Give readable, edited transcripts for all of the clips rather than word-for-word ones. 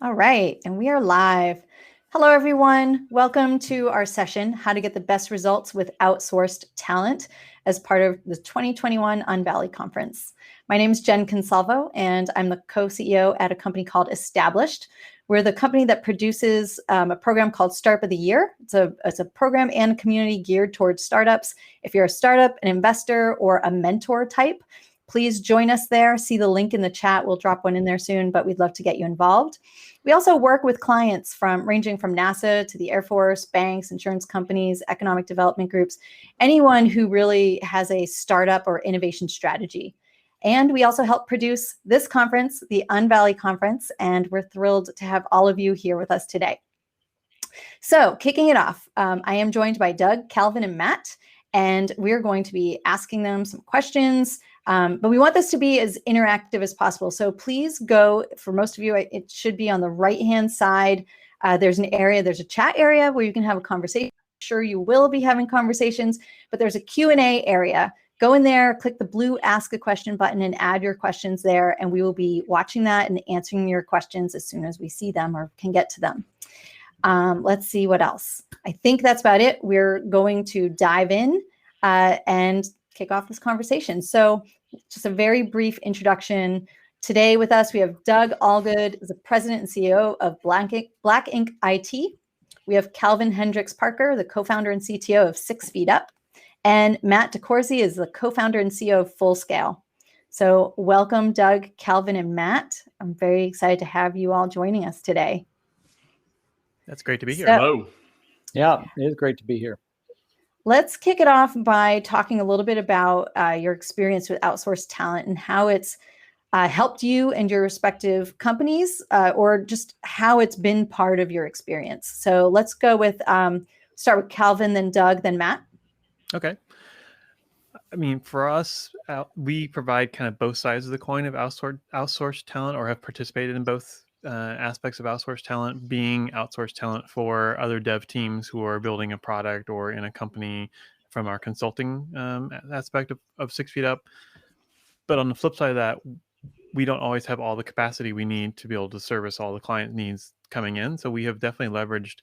All right, and we are live. Hello, everyone. Welcome to our session, How to Get the Best Results with Outsourced Talent, as part of the 2021 Unvalley Conference. My name is Jen Consalvo, and I'm the co-CEO at a company called Established. We're the company that produces a program called Startup of the Year. It's a program and community geared towards startups. If you're a startup, an investor, or a mentor type, please join us there. See the link in the chat. We'll drop one in there soon, but we'd love to get you involved. We also work with clients ranging from NASA to the Air Force, banks, insurance companies, economic development groups, anyone who really has a startup or innovation strategy. And we also help produce this conference, the Unvalley Conference, and we're thrilled to have all of you here with us today. So kicking it off, I am joined by Doug, Calvin, and Matt, and we're going to be asking them some questions. But we want this to be as interactive as possible. So please go, for most of you, it should be on the right-hand side. There's a chat area where you can have a conversation. I'm sure you will be having conversations, but there's a Q&A area. Go in there, click the blue Ask a Question button and add your questions there, and we will be watching that and answering your questions as soon as we see them or can get to them. Let's see what else. I think that's about it. We're going to dive in and kick off this conversation. So just a very brief introduction. Today with us, we have Doug Allgood, the president and CEO of BlackInk IT. We have Calvin Hendryx-Parker, the co-founder and CTO of 6 Feet Up. And Matt DeCourcy is the co-founder and CEO of Fullscale. So welcome, Doug, Calvin, and Matt. I'm very excited to have you all joining us today. That's great to be here. Hello. Yeah, it is great to be here. Let's kick it off by talking a little bit about your experience with outsourced talent and how it's helped you and your respective companies, or just how it's been part of your experience. So let's go with, start with Calvin, then Doug, then Matt. Okay. I mean, for us, we provide kind of both sides of the coin of outsourced talent, or have participated in both aspects of outsourced talent, being outsourced talent for other dev teams who are building a product or in a company from our consulting aspect of 6 Feet Up. But on the flip side of that, we don't always have all the capacity we need to be able to service all the client needs coming in. So we have definitely leveraged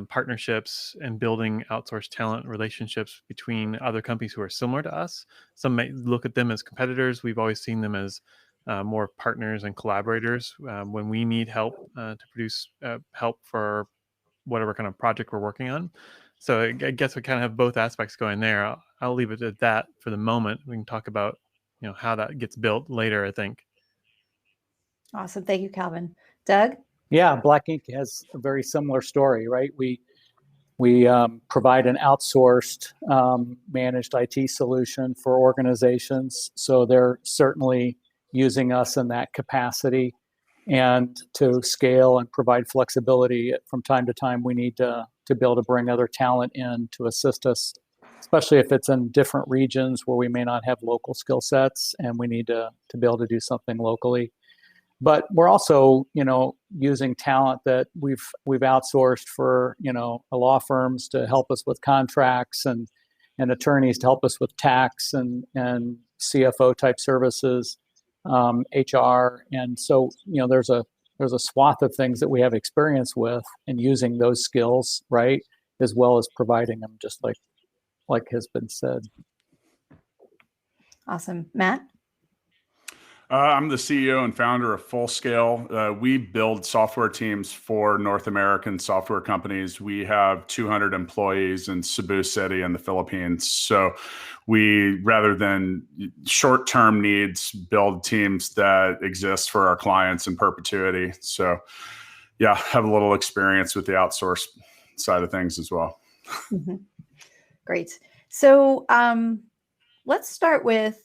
partnerships and building outsourced talent relationships between other companies who are similar to us. Some may look at them as competitors. We've always seen them as more partners and collaborators when we need help to produce help for whatever kind of project we're working on. So I guess we kind of have both aspects going there. I'll leave it at that for the moment. We can talk about how that gets built later, I think. Awesome. Thank you, Calvin. Doug? Yeah, BlackInk has a very similar story, right? We provide an outsourced managed IT solution for organizations. So they're certainly using us in that capacity, and to scale and provide flexibility from time to time, we need to be able to bring other talent in to assist us, especially if it's in different regions where we may not have local skill sets and we need to be able to do something locally. But we're also, using talent that we've outsourced for, law firms to help us with contracts, and attorneys to help us with tax and CFO type services, HR. And so, there's a swath of things that we have experience with, and using those skills, right, as well as providing them, just like has been said. Awesome. Matt? I'm the CEO and founder of Fullscale. We build software teams for North American software companies. We have 200 employees in Cebu City in the Philippines. So we, rather than short-term needs, build teams that exist for our clients in perpetuity. So yeah, have a little experience with the outsource side of things as well. Mm-hmm. Great. So let's start with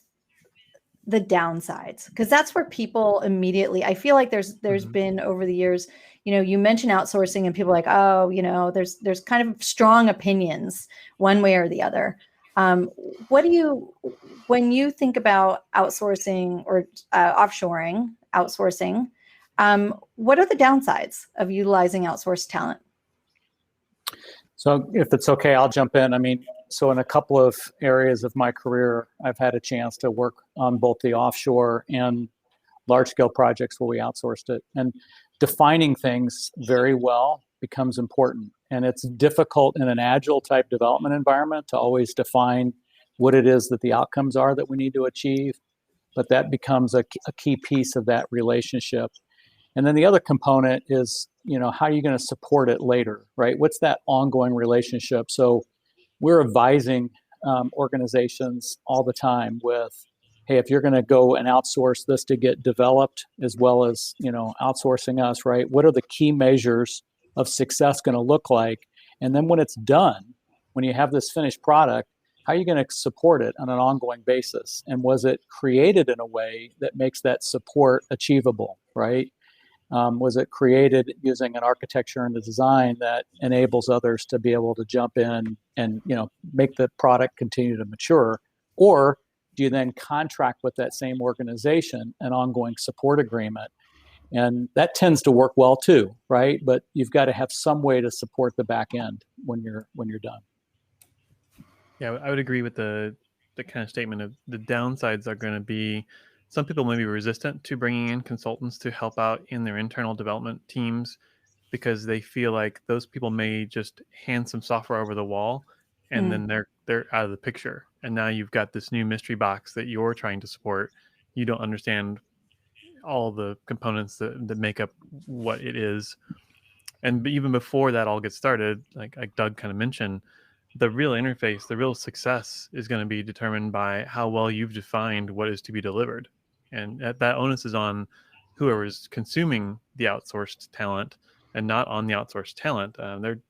the downsides, because that's where people immediately, I feel like there's been over the years, you mention outsourcing and people are like, oh, there's kind of strong opinions one way or the other. When you think about outsourcing or offshoring, outsourcing, what are the downsides of utilizing outsourced talent? So if it's okay, I'll jump in. So in a couple of areas of my career, I've had a chance to work on both the offshore and large scale projects where we outsourced it. And defining things very well becomes important. And it's difficult in an agile type development environment to always define what it is that the outcomes are that we need to achieve. But that becomes a key piece of that relationship. And then the other component is, how are you going to support it later, right? What's that ongoing relationship? So we're advising organizations all the time with, hey, if you're going to go and outsource this to get developed as well as, outsourcing us, right? What are the key measures of success going to look like? And then when it's done, when you have this finished product, how are you going to support it on an ongoing basis? And was it created in a way that makes that support achievable, right? Was it created using an architecture and a design that enables others to be able to jump in and make the product continue to mature? Or do you then contract with that same organization an ongoing support agreement? And that tends to work well too, right? But you've got to have some way to support the back end when you're done. Yeah, I would agree with the kind of statement of the downsides are going to be some people may be resistant to bringing in consultants to help out in their internal development teams because they feel like those people may just hand some software over the wall and then they're out of the picture. And now you've got this new mystery box that you're trying to support. You don't understand all the components that make up what it is. And even before that all gets started, like Doug kind of mentioned, the real interface, the real success is going to be determined by how well you've defined what is to be delivered. And that onus is on whoever is consuming the outsourced talent and not on the outsourced talent.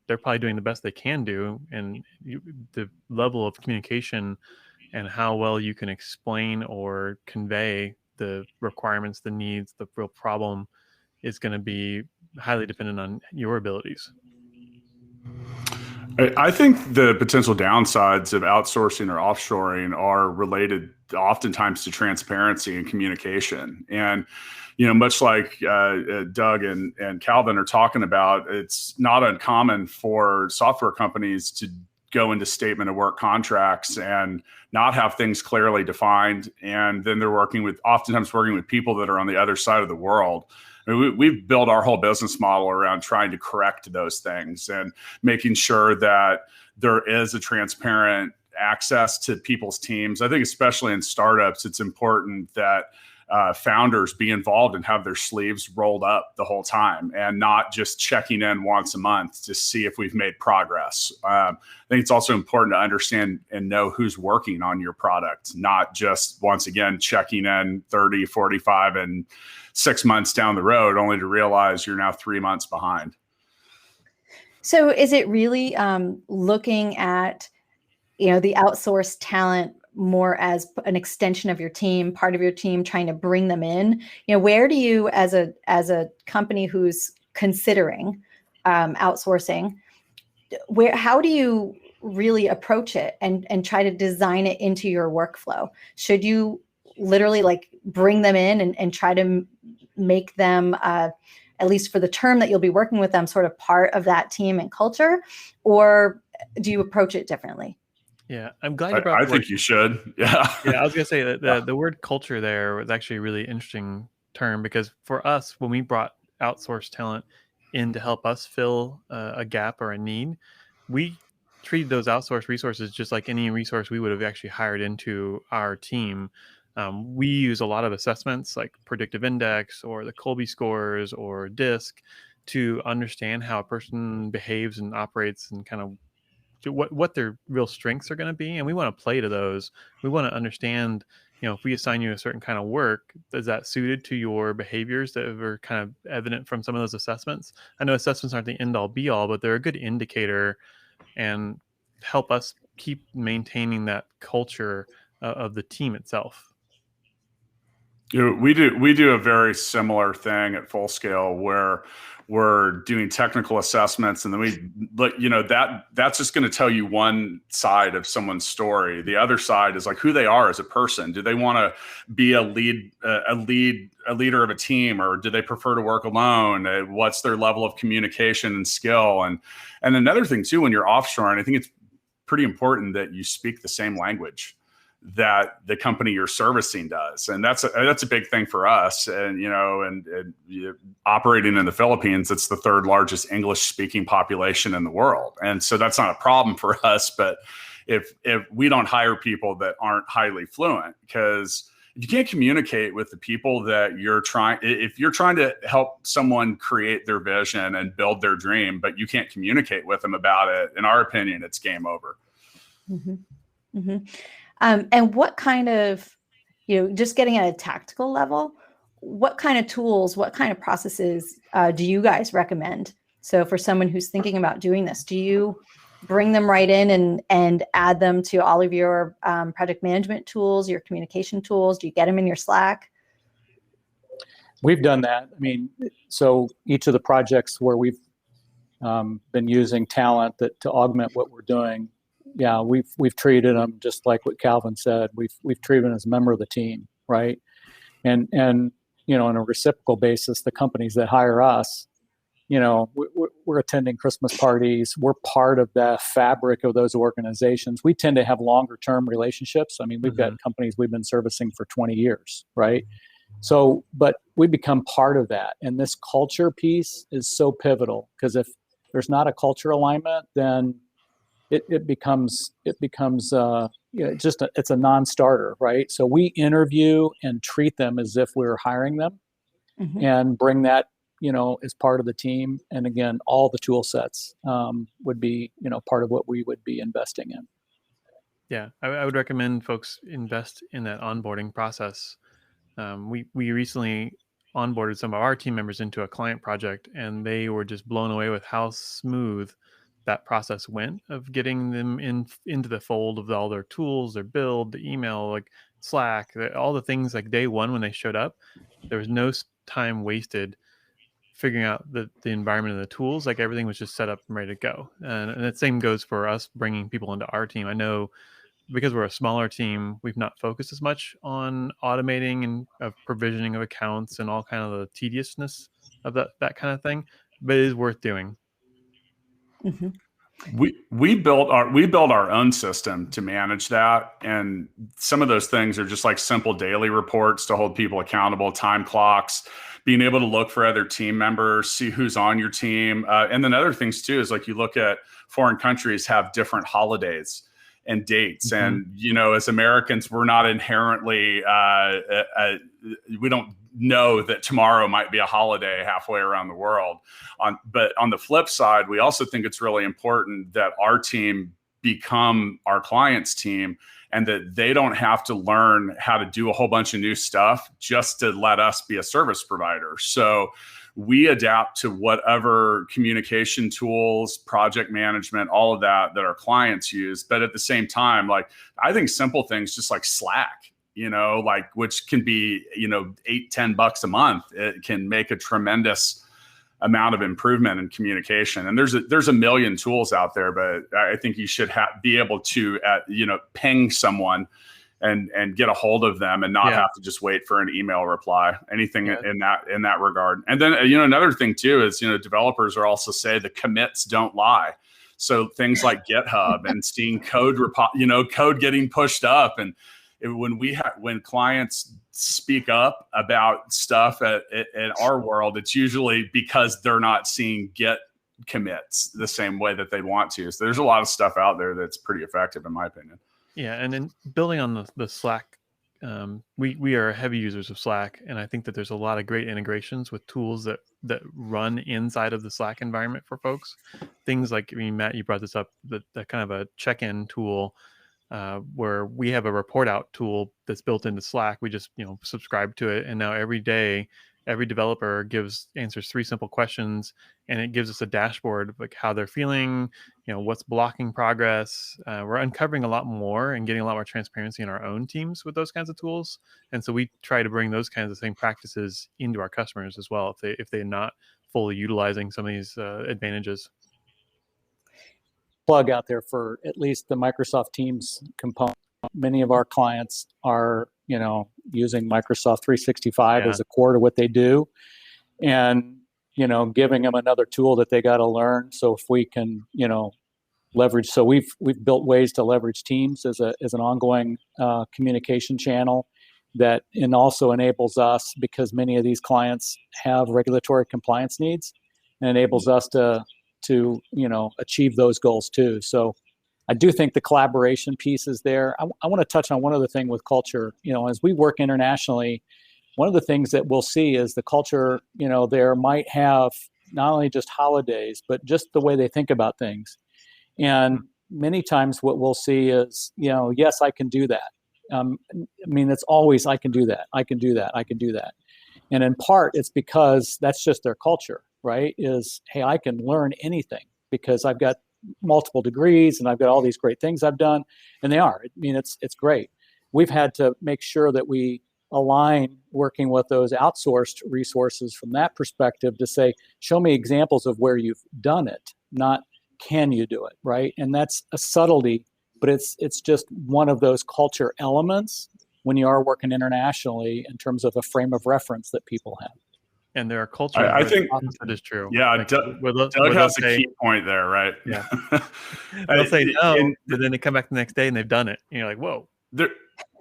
They're probably doing the best they can do. And the level of communication and how well you can explain or convey the requirements, the needs, the real problem is going to be highly dependent on your abilities. I think the potential downsides of outsourcing or offshoring are related oftentimes to transparency and communication. And, much like Doug and Calvin are talking about, it's not uncommon for software companies to go into statement of work contracts and not have things clearly defined. And then they're oftentimes working with people that are on the other side of the world. I mean, we've built our whole business model around trying to correct those things and making sure that there is a transparent access to people's teams. I think especially in startups, it's important that founders be involved and have their sleeves rolled up the whole time and not just checking in once a month to see if we've made progress. I think it's also important to understand and know who's working on your product, not just, once again, checking in 30, 45, and 6 months down the road, only to realize you're now 3 months behind. So is it really looking at, the outsourced talent more as an extension of your team, part of your team, trying to bring them in? Where do you, as a company who's considering outsourcing, how do you really approach it and try to design it into your workflow? Should you literally bring them in and try to make them, at least for the term that you'll be working with them, sort of part of that team and culture? Or do you approach it differently? Yeah, I'm glad you brought I think you should. Yeah. Yeah, I was going to say that the word culture there was actually a really interesting term, because for us, when we brought outsourced talent in to help us fill a gap or a need, we treated those outsourced resources just like any resource we would have actually hired into our team. We use a lot of assessments like predictive index or the Colby scores or DISC to understand how a person behaves and operates and kind of what their real strengths are going to be. And we want to play to those. We want to understand, if we assign you a certain kind of work, is that suited to your behaviors that are kind of evident from some of those assessments? I know assessments aren't the end all be all, but they're a good indicator and help us keep maintaining that culture of the team itself. We do a very similar thing at Full Scale where we're doing technical assessments, and then that's just going to tell you one side of someone's story. The other side is who they are as a person. Do they want to be a leader of a team, or do they prefer to work alone? What's their level of communication and skill? And another thing too, when you're offshoring, I think it's pretty important that you speak the same language. that the company you're servicing does. And that's a big thing for us. And, operating in the Philippines, it's the third largest English speaking population in the world. And so that's not a problem for us. But if we don't hire people that aren't highly fluent, because if you can't communicate with the people that if you're trying to help someone create their vision and build their dream, but you can't communicate with them about it, in our opinion, it's game over. Mm-hmm. Mm-hmm. And what kind of, just getting at a tactical level, what kind of tools, what kind of processes do you guys recommend? So for someone who's thinking about doing this, do you bring them right in and add them to all of your project management tools, your communication tools? Do you get them in your Slack? We've done that. I mean, so each of the projects where we've been using talent to augment what we're doing, yeah, we've treated them just like what Calvin said. We've treated them as a member of the team, right? And on a reciprocal basis, the companies that hire us, we're attending Christmas parties. We're part of the fabric of those organizations. We tend to have longer term relationships. I mean, we've got companies we've been servicing for 20 years, right? So, but we become part of that. And this culture piece is so pivotal, because if there's not a culture alignment, then it becomes it's a non-starter, right? So we interview and treat them as if we're hiring them, and bring that, as part of the team. And again, all the tool sets would be, part of what we would be investing in. Yeah, I would recommend folks invest in that onboarding process. We recently onboarded some of our team members into a client project, and they were just blown away with how smooth that process went of getting them into the fold of all their tools, their build, the email, like Slack, all the things. Like day one when they showed up, there was no time wasted figuring out the environment and the tools. Like everything was just set up and ready to go. And the same goes for us bringing people into our team. I know because we're a smaller team, we've not focused as much on automating and provisioning of accounts and all kind of the tediousness of that kind of thing, but it is worth doing. Mm-hmm. We built our own system to manage that, and some of those things are just like simple daily reports to hold people accountable, time clocks, being able to look for other team members, see who's on your team, and then other things too is like you look at foreign countries have different holidays and dates, and as Americans, we're not inherently we don't know that tomorrow might be a holiday halfway around the world. But on the flip side, we also think it's really important that our team become our client's team, and that they don't have to learn how to do a whole bunch of new stuff just to let us be a service provider. So we adapt to whatever communication tools, project management, all of that our clients use. But at the same time, like I think simple things just like Slack, which can be, $8-10 a month. It can make a tremendous amount of improvement in communication. And there's a million tools out there, but I think you should be able to, ping someone and get a hold of them and not have to just wait for an email reply, anything in that regard. And then, another thing too is, developers are also say the commits don't lie. So things like GitHub and seeing code getting pushed up. And when clients speak up about stuff in our world, it's usually because they're not seeing Git commits the same way that they want to. So there's a lot of stuff out there that's pretty effective, in my opinion. Yeah, and then building on the Slack, we are heavy users of Slack, and I think that there's a lot of great integrations with tools that run inside of the Slack environment for folks. Things like, Matt, you brought this up, the kind of a check-in tool where we have a report out tool that's built into Slack. We just subscribe to it, and now every day, every developer answers 3 simple questions, and it gives us a dashboard of like how they're feeling, what's blocking progress. We're uncovering a lot more and getting a lot more transparency in our own teams with those kinds of tools. And so we try to bring those kinds of same practices into our customers as well, if they're not fully utilizing some of these advantages. Plug out there for at least the Microsoft Teams component. Many of our clients are, using Microsoft 365 as a core to what they do, and, giving them another tool that they got to learn. So if we can, leverage. So we've built ways to leverage Teams as an ongoing communication channel that also enables us, because many of these clients have regulatory compliance needs, and enables us to achieve those goals too. So I do think the collaboration piece is there. I want to touch on one other thing with culture. As we work internationally, one of the things that we'll see is the culture, there might have not only just holidays, but just the way they think about things. And many times what we'll see is, yes, I can do that. It's always, I can do that. I can do that. I can do that. And in part, it's because that's just their culture, right? Is, hey, I can learn anything because I've got multiple degrees and I've got all these great things I've done. And they are. It's great. We've had to make sure that we align working with those outsourced resources from that perspective to say, show me examples of where you've done it, not can you do it, right? And that's a subtlety, but it's just one of those culture elements when you are working internationally in terms of a frame of reference that people have. And there are cultures I think that is true. Yeah, like, Doug has a key point there, right? Yeah. They'll say no, but then they come back the next day and they've done it. And you're like, whoa.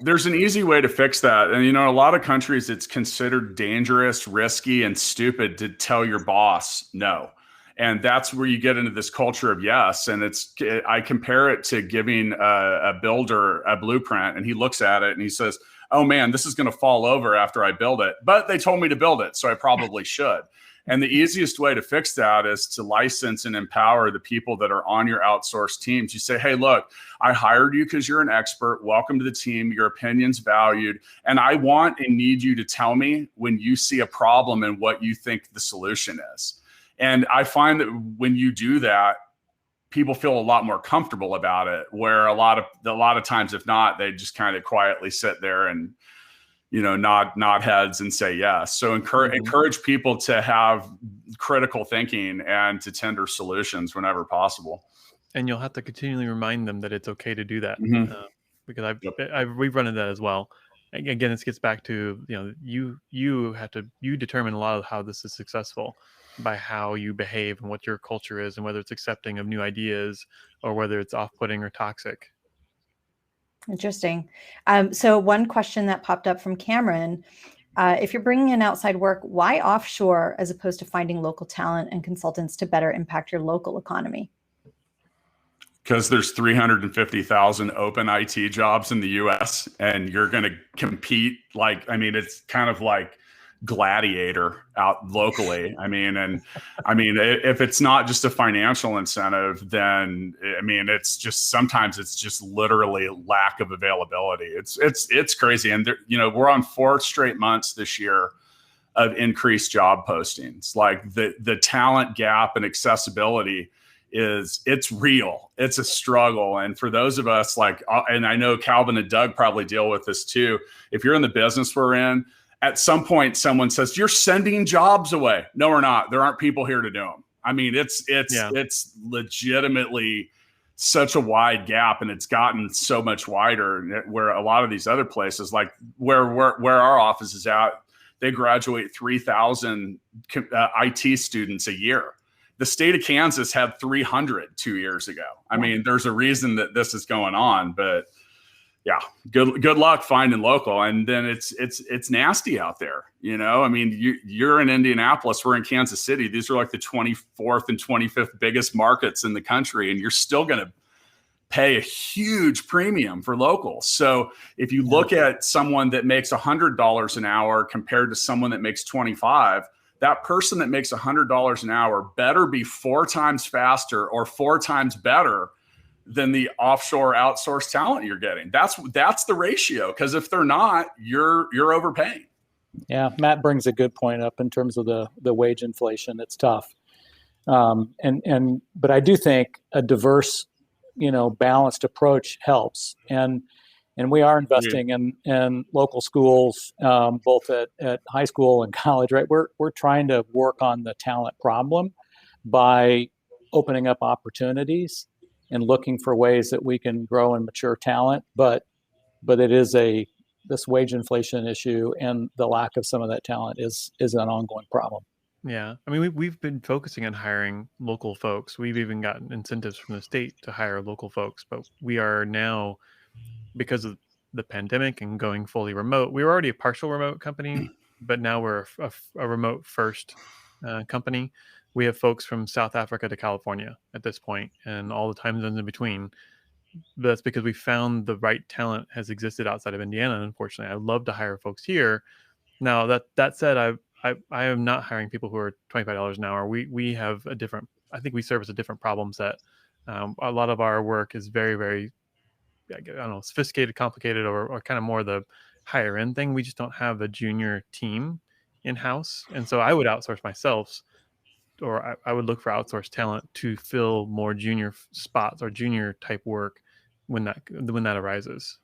There's an easy way to fix that. And, in a lot of countries, it's considered dangerous, risky, and stupid to tell your boss no. And that's where you get into this culture of yes. And I compare it to giving a builder a blueprint, and he looks at it and he says, oh man, this is going to fall over after I build it, but they told me to build it, so I probably should. And the easiest way to fix that is to license and empower the people that are on your outsourced teams. You say, hey, look, I hired you because you're an expert. Welcome to the team. Your opinion's valued. And I want and need you to tell me when you see a problem and what you think the solution is. And I find that when you do that, people feel a lot more comfortable about it, where a lot of times, if not, they just kind of quietly sit there and nod heads and say yes. So encourage people to have critical thinking and to tender solutions whenever possible. And you'll have to continually remind them that it's okay to do that, because we've run into that as well. Again, this gets back to you determine a lot of how this is successful by how you behave and what your culture is, and whether it's accepting of new ideas or whether it's off-putting or toxic. Interesting. So one question that popped up from Cameron, if you're bringing in outside work, why offshore as opposed to finding local talent and consultants to better impact your local economy? Because there's 350,000 open IT jobs in the US, and you're going to compete it's kind of like Gladiator out locally. If it's not just a financial incentive, then sometimes it's just literally lack of availability. It's crazy. And we're on 4 straight months this year of increased job postings. Like the talent gap and accessibility it's real. It's a struggle. And for those of us and I know Calvin and Doug probably deal with this too. If you're in the business we're in, at some point someone says, you're sending jobs away. No, we're not. There aren't people here to do them. It's legitimately such a wide gap, and it's gotten so much wider, where a lot of these other places, like where our office is at, they graduate 3,000 IT students a year. The state of Kansas had 300 2 years ago. There's a reason that this is going on, but yeah, good luck finding local. And then it's nasty out there. You're in Indianapolis, we're in Kansas City. These are like the 24th and 25th biggest markets in the country, and you're still going to pay a huge premium for local. So if you look at someone that makes $100 an hour compared to someone that makes 25, that person that makes $100 an hour better be 4 times faster or 4 times better than the offshore outsourced talent you're getting. That's the ratio. Because if they're not, you're overpaying. Yeah, Matt brings a good point up in terms of the wage inflation. It's tough, but I do think a diverse, balanced approach helps. And we are investing in local schools, both at high school and college. Right, we're trying to work on the talent problem by opening up opportunities and looking for ways that we can grow and mature talent. But it is this wage inflation issue, and the lack of some of that talent is an ongoing problem. Yeah. I mean, we've been focusing on hiring local folks. We've even gotten incentives from the state to hire local folks, but we are now, because of the pandemic and going fully remote, we were already a partial remote company, but now we're a remote first company. We have folks from South Africa to California at this point and all the time zones in between. But that's because we found the right talent has existed outside of Indiana. Unfortunately, I'd love to hire folks here. Now that said, I am not hiring people who are $25 an hour. We have a different. I think we service a different problem set. A lot of our work is very, very, I don't know, sophisticated, complicated, or kind of more the higher end thing. We just don't have a junior team in house, and so I would outsource myself, or I would look for outsourced talent to fill more junior spots or junior type work when that arises.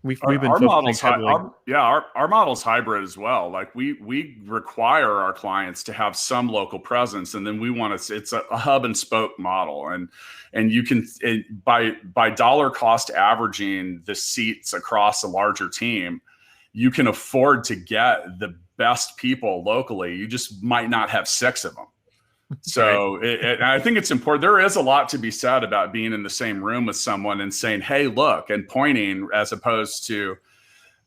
We've been Our focusing model's heavily. our model's hybrid as well. Like we require our clients to have some local presence, and then we want to. It's a hub and spoke model, and you can by dollar cost averaging the seats across a larger team, you can afford to get the best people locally. You just might not have 6 of them. So I think it's important. There is a lot to be said about being in the same room with someone and saying, "Hey, look," and pointing, as opposed to.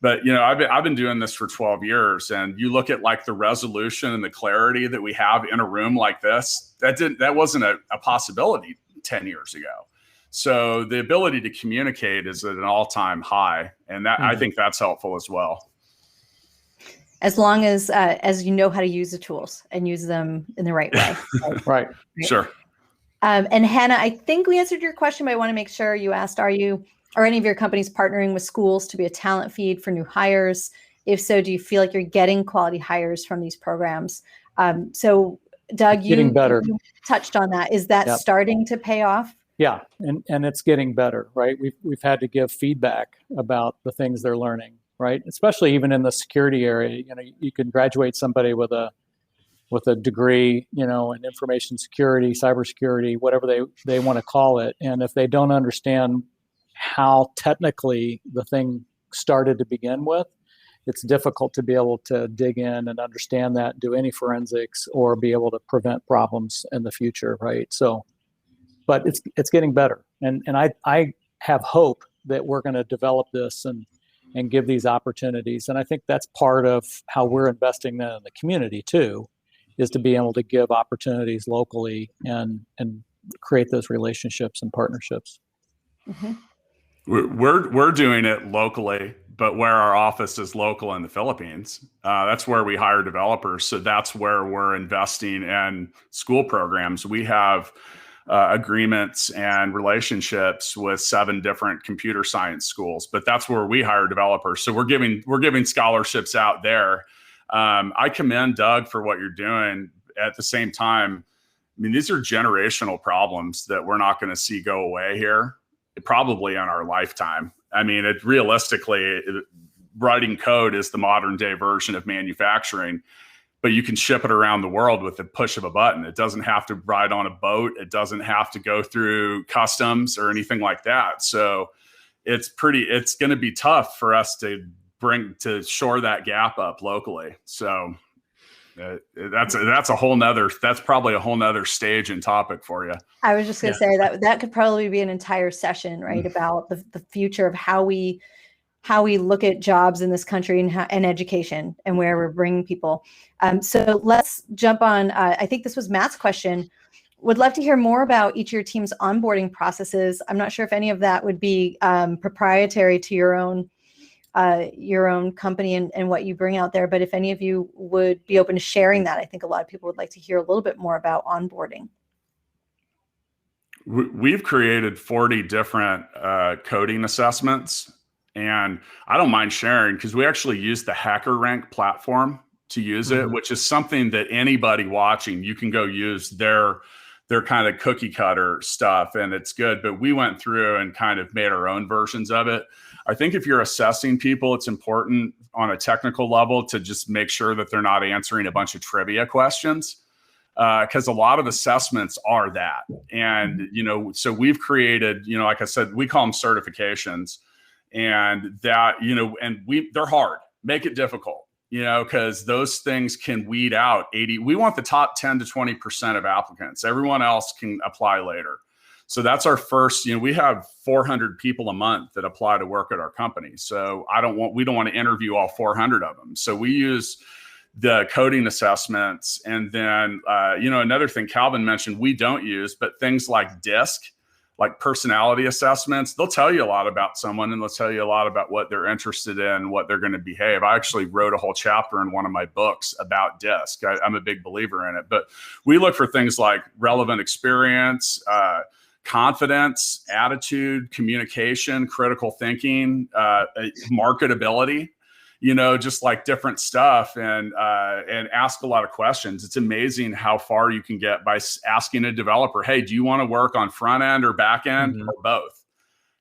But I've been doing this for 12 years, and you look at like the resolution and the clarity that we have in a room like this. That wasn't a possibility 10 years ago. So the ability to communicate is at an all-time high, and that I think that's helpful as well. As long as you know how to use the tools and use them in the right way. Right. Sure. And Hannah, I think we answered your question, but I want to make sure you asked, are any of your companies partnering with schools to be a talent feed for new hires? If so, do you feel like you're getting quality hires from these programs? So Doug, you touched on that. Is that starting to pay off? Yeah, and it's getting better, right? We've had to give feedback about the things they're learning, right? Especially even in the security area. You can graduate somebody with a degree, in information security, cybersecurity, whatever they want to call it, and if they don't understand how technically the thing started to begin with, it's difficult to be able to dig in and understand that, do any forensics, or be able to prevent problems in the future, right? So, but it's getting better, and I have hope that we're going to develop this and give these opportunities, and I think that's part of how we're investing in the community too, is to be able to give opportunities locally and create those relationships and partnerships. Mm-hmm. We're doing it locally, but where our office is local in the Philippines, that's where we hire developers. So that's where we're investing in school programs. We have agreements and relationships with 7 different computer science schools, but that's where we hire developers. So we're giving scholarships out there. I commend Doug for what you're doing. At the same time, I mean, these are generational problems that we're not going to see go away here, probably in our lifetime. I mean, realistically, writing code is the modern day version of manufacturing, but you can ship it around the world with the push of a button. It doesn't have to ride on a boat. It doesn't have to go through customs or anything like that. So it's going to be tough for us to shore that gap up locally. So that's probably a whole nother stage and topic for you. I was just going to say that could probably be an entire session, right? About the future of how we look at jobs in this country and education and where we're bringing people. So let's jump on. I think this was Matt's question. Would love to hear more about each of your team's onboarding processes. I'm not sure if any of that would be proprietary to your own company and what you bring out there. But if any of you would be open to sharing that, I think a lot of people would like to hear a little bit more about onboarding. We've created 40 different coding assessments, and I don't mind sharing because we actually use the HackerRank platform to use it, which is something that anybody watching, you can go use their kind of cookie cutter stuff, and it's good. But we went through and kind of made our own versions of it. I think if you're assessing people, it's important on a technical level to just make sure that they're not answering a bunch of trivia questions, because a lot of assessments are that. And, so we've created, like I said, we call them certifications, and that, and they're hard, make it difficult. because those things can weed out 80. We want the top 10 to 20% of applicants. Everyone else can apply later. So that's our first, we have 400 people a month that apply to work at our company. So we don't want to interview all 400 of them. So we use the coding assessments. And then, another thing Calvin mentioned, we don't use, but things like DISC, like personality assessments, they'll tell you a lot about someone, and they'll tell you a lot about what they're interested in, what they're going to behave. I actually wrote a whole chapter in one of my books about DISC. I'm a big believer in it, but we look for things like relevant experience, confidence, attitude, communication, critical thinking, marketability, just like different stuff, and ask a lot of questions. It's amazing how far you can get by asking a developer, hey, do you want to work on front end or back end or both?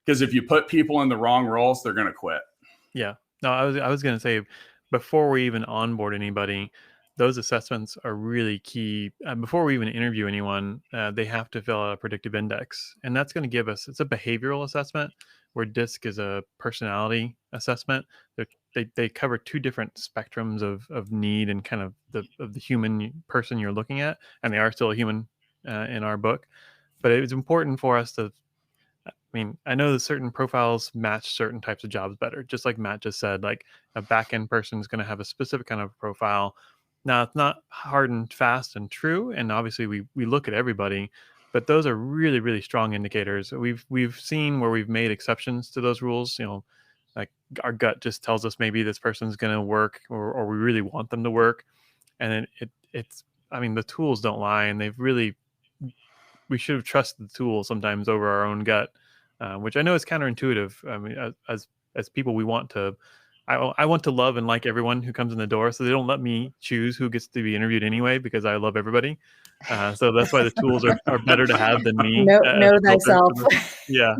Because if you put people in the wrong roles, they're going to quit. Yeah. No, I was going to say, before we even onboard anybody, those assessments are really key. Before we even interview anyone, they have to fill out a predictive index. And that's going to give us, it's a behavioral assessment, where DISC is a personality assessment. They cover two different spectrums of need and kind of the human person you're looking at. And they are still a human in our book. But it's important for us to, I know that certain profiles match certain types of jobs better. Just like Matt just said, like a back-end person is going to have a specific kind of profile. Now, it's not hard and fast and true, and obviously we look at everybody, but those are really, really strong indicators. We've seen where we've made exceptions to those rules. Like our gut just tells us maybe this person's going to work, or we really want them to work, and then it's the tools don't lie, and we should have trusted the tool sometimes over our own gut, which I know is counterintuitive. As people, we want to. I want to love and like everyone who comes in the door, so they don't let me choose who gets to be interviewed anyway, because I love everybody. So that's why the tools are better to have than me. Know thyself. Yeah.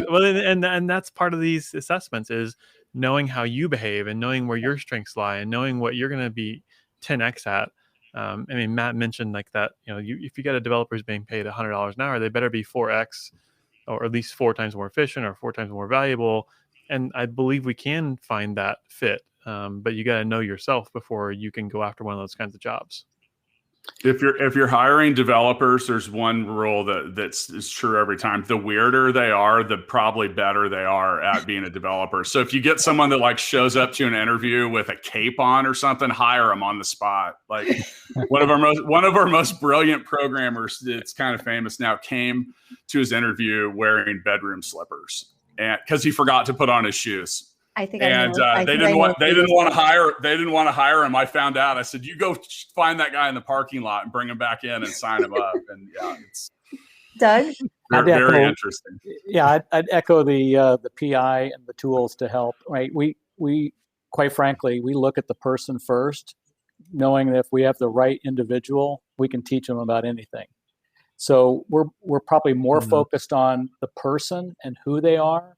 Well, and that's part of these assessments, is knowing how you behave and knowing where your strengths lie and knowing what you're going to be 10x at. Matt mentioned like that. If you got a developer who's being paid $100 an hour, they better be 4x, or at least 4 times more efficient or 4 times more valuable. And I believe we can find that fit, but you got to know yourself before you can go after one of those kinds of jobs. If you're hiring developers, there's one rule that's true every time. The weirder they are, the probably better they are at being a developer. So if you get someone that like shows up to an interview with a cape on or something, hire them on the spot. Like one of our most brilliant programmers, it's kind of famous now, came to his interview wearing bedroom slippers. And because he forgot to put on his shoes, they didn't want to hire him. I found out. I said, "You go find that guy in the parking lot and bring him back in and sign him up." And yeah, it's Doug. very interesting. Yeah, I'd echo the PI and the tools to help. Right, we quite frankly, we look at the person first, knowing that if we have the right individual, we can teach them about anything. So we're probably more focused on the person and who they are,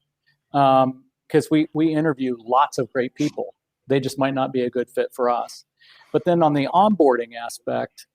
because we interview lots of great people. They just might not be a good fit for us. But then on the onboarding aspect,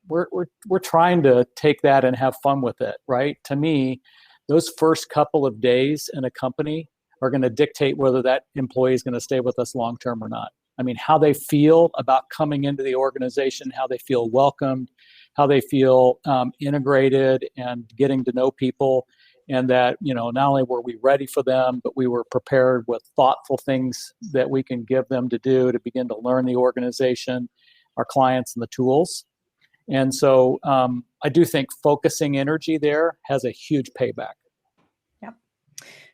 we're trying to take that and have fun with it, right? To me, those first couple of days in a company are going to dictate whether that employee is going to stay with us long term or not. How they feel about coming into the organization, how they feel welcomed, how they feel integrated and getting to know people, and that, not only were we ready for them, but we were prepared with thoughtful things that we can give them to do to begin to learn the organization, our clients, and the tools. And so I do think focusing energy there has a huge payback.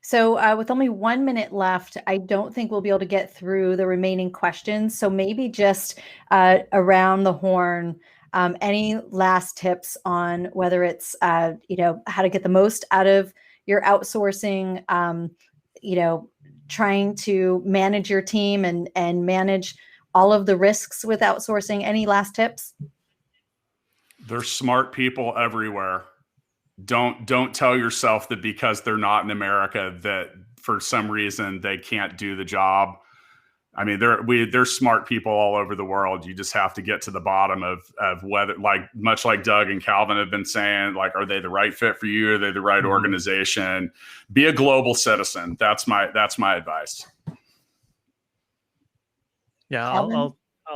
So with only 1 minute left, I don't think we'll be able to get through the remaining questions. So maybe just around the horn, any last tips on whether it's, how to get the most out of your outsourcing, trying to manage your team and manage all of the risks with outsourcing. Any last tips? There's smart people everywhere. Don't tell yourself that because they're not in America that for some reason they can't do the job. There's smart people all over the world. You just have to get to the bottom of whether, like, much like Doug and Calvin have been saying, like, are they the right fit for you? Are they the right organization? Be a global citizen. That's my advice. Yeah, Calvin?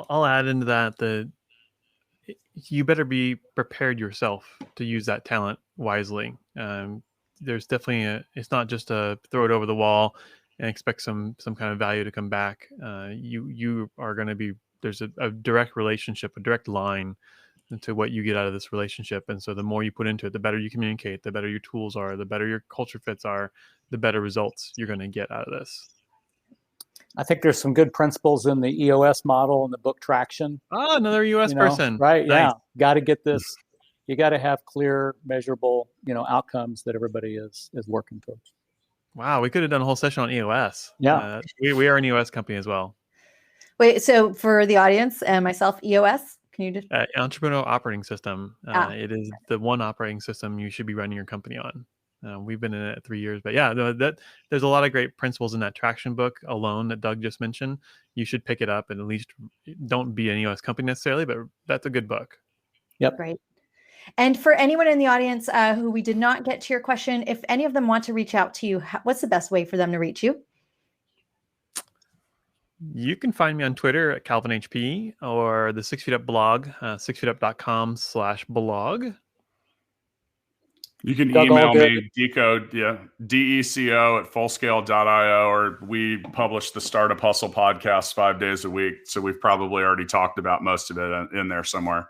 I'll add into that you better be prepared yourself to use that talent wisely. There's definitely it's not just a throw it over the wall and expect some kind of value to come back. You are going to be, there's a direct relationship, a direct line to what you get out of this relationship. And so the more you put into it, the better you communicate, the better your tools are, the better your culture fits are, the better results you're going to get out of this. I think there's some good principles in the EOS model and the book Traction. Oh, another US person. Right. Nice. Yeah. Got to get this. You got to have clear, measurable, outcomes that everybody is working towards. Wow. We could have done a whole session on EOS. Yeah. We are an EOS company as well. Wait, so for the audience and myself, EOS, can you just... Entrepreneurial Operating System. It is the one operating system you should be running your company on. We've been in it 3 years, but yeah, there's a lot of great principles in that Traction book alone that Doug just mentioned. You should pick it up and at least don't be an EOS company necessarily, but that's a good book. Yep. Great. And for anyone in the audience who we did not get to your question, if any of them want to reach out to you, what's the best way for them to reach you? You can find me on Twitter at CalvinHP or the 6 Feet Up blog, 6feetup.com/blog. You can Doug, email Allgood. me, deco@fullscale.io, or we publish the Startup Hustle podcast 5 days a week. So we've probably already talked about most of it in there somewhere.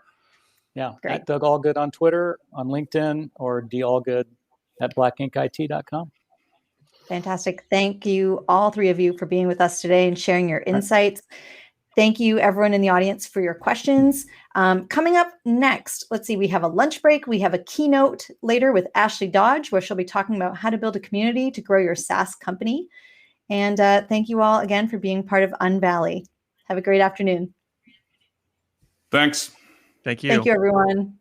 Yeah. Great. At Doug Allgood on Twitter, on LinkedIn, or dallgood@blackinkit.com. Fantastic. Thank you, all three of you, for being with us today and sharing your insights. Thank you, everyone in the audience, for your questions. Coming up next, let's see, we have a lunch break. We have a keynote later with Ashley Dodge, where she'll be talking about how to build a community to grow your SaaS company. And thank you all again for being part of Unvalley. Have a great afternoon. Thanks. Thank you. Thank you, everyone.